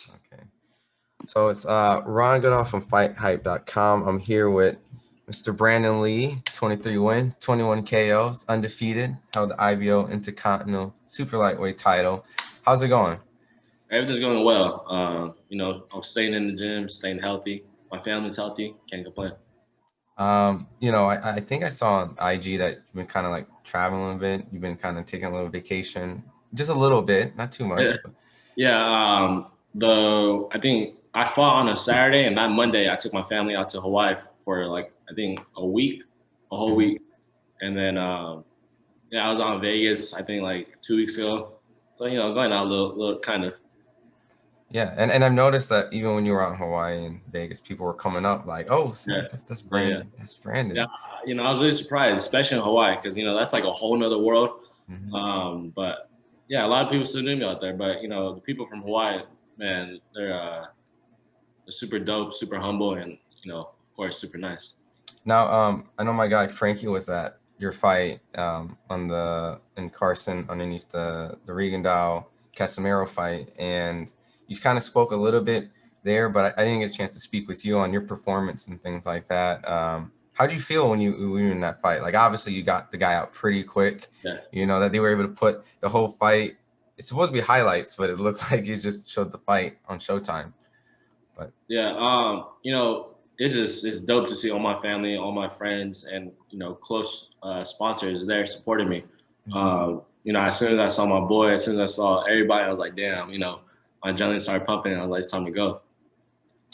Okay. So it's Ron Goodoff from FightHype.com. I'm here with Mr. Brandun Lee, 23 wins, 21 KOs, undefeated, held the IBO Intercontinental Super Lightweight title. How's it going? Everything's going well. I'm staying in the gym, staying healthy. My family's healthy. Can't complain. I think I saw on IG that you've been kind of like traveling a bit. You've been kind of taking a little vacation, just a little bit, not too Yeah, much. But yeah. I think I fought on a Saturday, and that Monday I took my family out to Hawaii for like I think a week, a whole week, and then I was on Vegas. I think like 2 weeks ago. So going out a little kind of. yeah, and I've noticed that even when you were out in Hawaii and Vegas, people were coming up like, "Oh, Yeah, snap, that's yeah, yeah. Brandon, that's Yeah, Brandon." I was really surprised, especially in Hawaii, because that's like a whole nother world. Hmm. But yeah, a lot of people still knew me out there. But the people from Hawaii, man, they're super dope, super humble, and of course, super nice. Now, I know my guy Frankie was at your fight in Carson underneath the Regendow Casemiro fight, and you kind of spoke a little bit there, but I didn't get a chance to speak with you on your performance and things like that. How'd you feel when you were in that fight? Like, obviously, you got the guy out pretty quick. Yeah, You know that they were able to put the whole fight. It's supposed to be highlights, but it looked like you just showed the fight on Showtime. But yeah. It's dope to see all my family, all my friends, and close sponsors there supporting me. mhm. As soon as I saw my boy, as soon as I saw everybody, I was like, damn, my adrenaline started pumping. And I was like, it's time to go.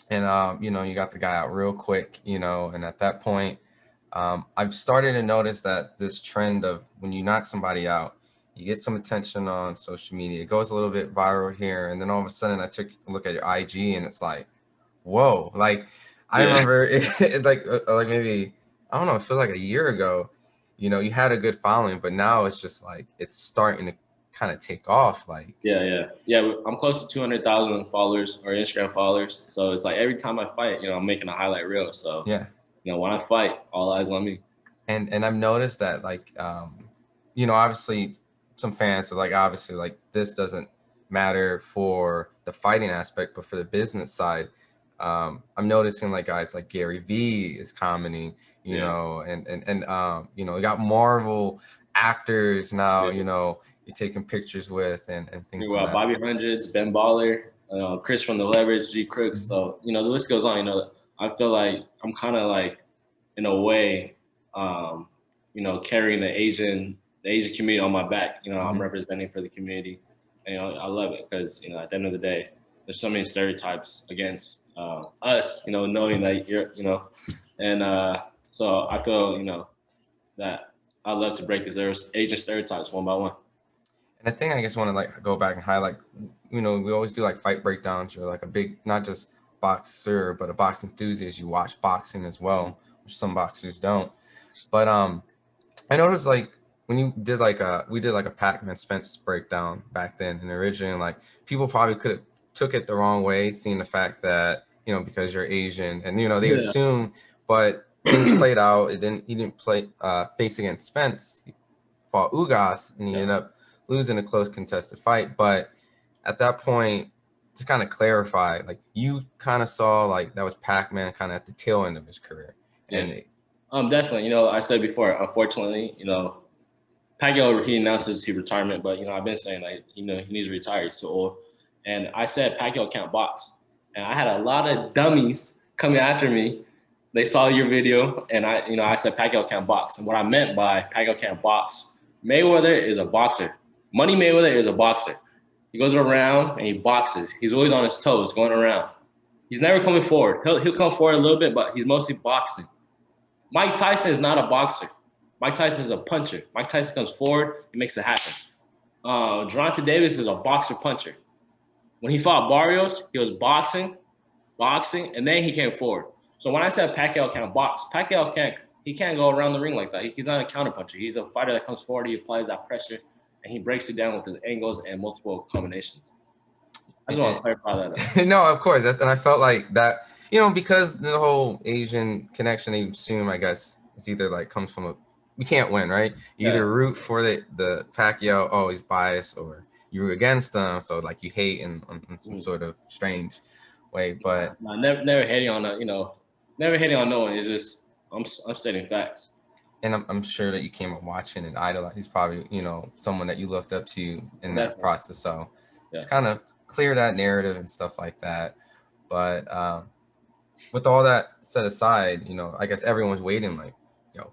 And you got the guy out real quick, and at that point, I've started to notice that this trend of when you knock somebody out, you get some attention on social media. It goes a little bit viral here, and then all of a sudden, I took a look at your IG, and it's like, whoa! Like, I Yeah, remember like maybe I don't know, it feels like a year ago. You had a good following, but now it's just like it's starting to kind of take off. Like, yeah. I'm close to 200,000 followers or Instagram followers. So it's like every time I fight, I'm making a highlight reel. So yeah. when I fight, all eyes on me. And I've noticed that like obviously some fans are like obviously like this doesn't matter for the fighting aspect, but for the business side, I'm noticing like guys like Gary V is commenting, Yeah, you got Marvel actors now, yeah. you're taking pictures with and things You of that. Bobby Hundreds, Ben Baller, Chris from the Leverage, G Crooks. Mhm. So the list goes on. I feel like I'm kind of like in a way, carrying the Asian community on my back. I'm Mhm. representing for the community. And, I love it because at the end of the day, there's so many stereotypes against us. Knowing that and so I feel that I love to break these Asian stereotypes one by one. And the thing I just want to like go back and highlight, we always do like fight breakdowns. You're like a big, not just boxer, but a box enthusiast. You watch boxing as well, which some boxers don't. But I noticed like when you did like we did like a Pac-Man Spence breakdown back then, and originally like people probably could have took it the wrong way, seeing the fact that because you're Asian, and they Yeah. assume, but things played out. He didn't play face against Spence. He fought Ugas, and he Yeah. ended up losing a close contested fight. But at that point, to kind of clarify, like you kind of saw like that was Pac-Man kind of at the tail end of his career, Yeah. and Definitely. I said before, unfortunately, Pacquiao, he announced his retirement, but I've been saying like he needs to retire. He's too old, and I said Pacquiao can't box, and I had a lot of dummies coming after me. They saw your video, and I said Pacquiao can't box, and what I meant by Pacquiao can't box, Mayweather is a boxer. Money Mayweather is a boxer. He goes around and he boxes. He's always on his toes, going around. He's never coming forward. He'll come forward a little bit, but he's mostly boxing. Mike Tyson is not a boxer. Mike Tyson is a puncher. Mike Tyson comes forward, he makes it happen. Gervonta Davis is a boxer puncher. When he fought Barrios, he was boxing, and then he came forward. So when I said Pacquiao can't box, Pacquiao can't go around the ring like that. He's not a counterpuncher. He's a fighter that comes forward, he applies that pressure, and he breaks it down with his angles and multiple combinations. I just want to clarify that up. no, of course. And I felt like that, because the whole Asian connection, they assume, I guess, it's either like comes from we can't win, right? You Yeah, either root for the Pacquiao, oh, he's biased, or you're against them, so like you hate in some sort of strange way. But never hating on never hating on no one. It's just I'm stating facts. And I'm sure that you came up watching and idolizing. He's probably, someone that you looked up to in that process. So it's kind of clear that narrative and stuff like that. But with all that set aside, I guess everyone's waiting like,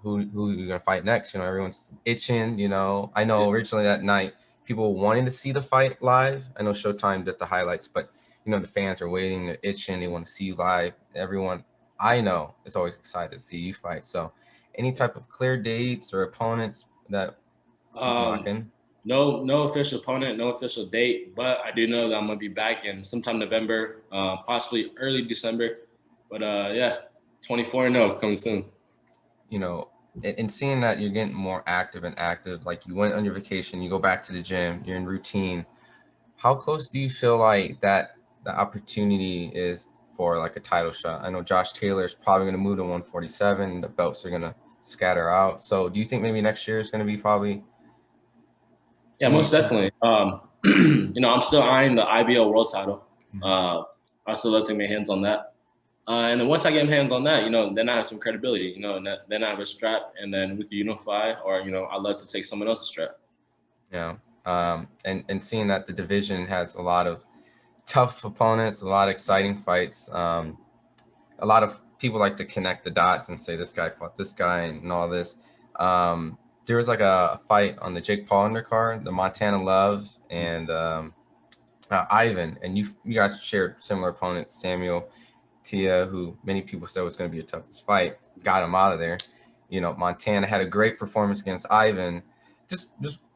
who are you going to fight next? Everyone's itching, I know originally that night, people wanted to see the fight live. I know Showtime did the highlights, but, the fans are waiting, they're itching, they want to see you live. Everyone I know is always excited to see you fight. So any type of clear dates or opponents that knocking? No official opponent, no official date, but I do know that I'm gonna be back in sometime November, possibly early December. But 24-0 coming soon. And seeing that you're getting more active, like you went on your vacation, you go back to the gym, you're in routine. How close do you feel like that the opportunity is for like a title shot? I know Josh Taylor is probably going to move to 147. The belts are going to scatter out. So do you think maybe next year is going to be probably? Yeah, most definitely. I'm still eyeing the IBO world title. I still love to get my hands on that. And then once I get my hands on that, then I have some credibility, and then I have a strap, and then we can unify, or, I'd love to take someone else's strap. Yeah. And seeing that the division has a lot of tough opponents, a lot of exciting fights. A lot of people like to connect the dots and say this guy fought this guy and all this. There was like a fight on the Jake Paul undercard, the Montana Love and Ivan, and you guys shared similar opponents, Samuel Tia, who many people said was going to be a toughest fight, got him out of there. Montana had a great performance against Ivan. Just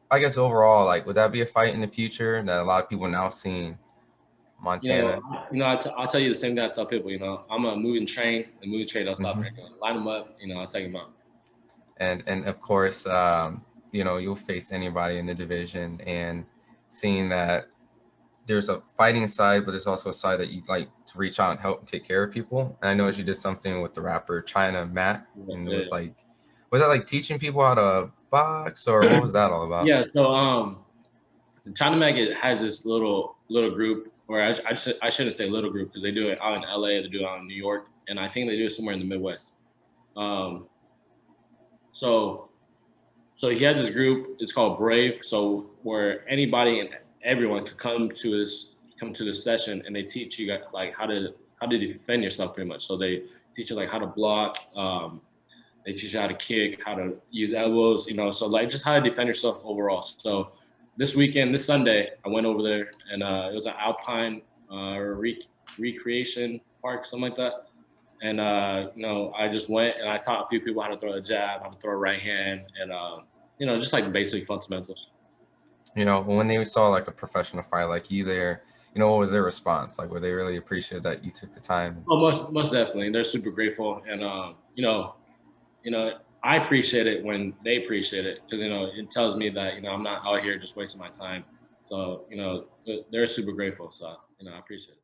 I guess overall, like, would that be a fight in the future that a lot of people now seeing Montana? I'll tell you the same thing I tell people. I'm a moving train. The moving train don't stop. Line them up. I'll take them out. And of course, you'll face anybody in the division, and seeing that there's a fighting side, but there's also a side that you like to reach out and help take care of people. And I know you did something with the rapper China Matt, and it was like, was that like teaching people how to box, or what was that all about? Yeah, so China Matt has this little group, or I shouldn't say little group, because they do it out in LA, they do it out in New York, and I think they do it somewhere in the Midwest. So he has this group. It's called Brave. So where anybody and everyone could come to this session, and they teach you like how to defend yourself, pretty much. So they teach you like how to block. They teach you how to kick, how to use elbows. So like just how to defend yourself overall. So this weekend, this Sunday, I went over there, and it was an Alpine recreation park, something like that. And I just went and I taught a few people how to throw a jab, how to throw a right hand, and just like basic fundamentals. When they saw like a professional fighter like you there, what was their response? Like, were they really appreciative that you took the time? Oh, most definitely. They're super grateful, and I appreciate it when they appreciate it, because it tells me that I'm not out here just wasting my time. So they're super grateful. So I appreciate it.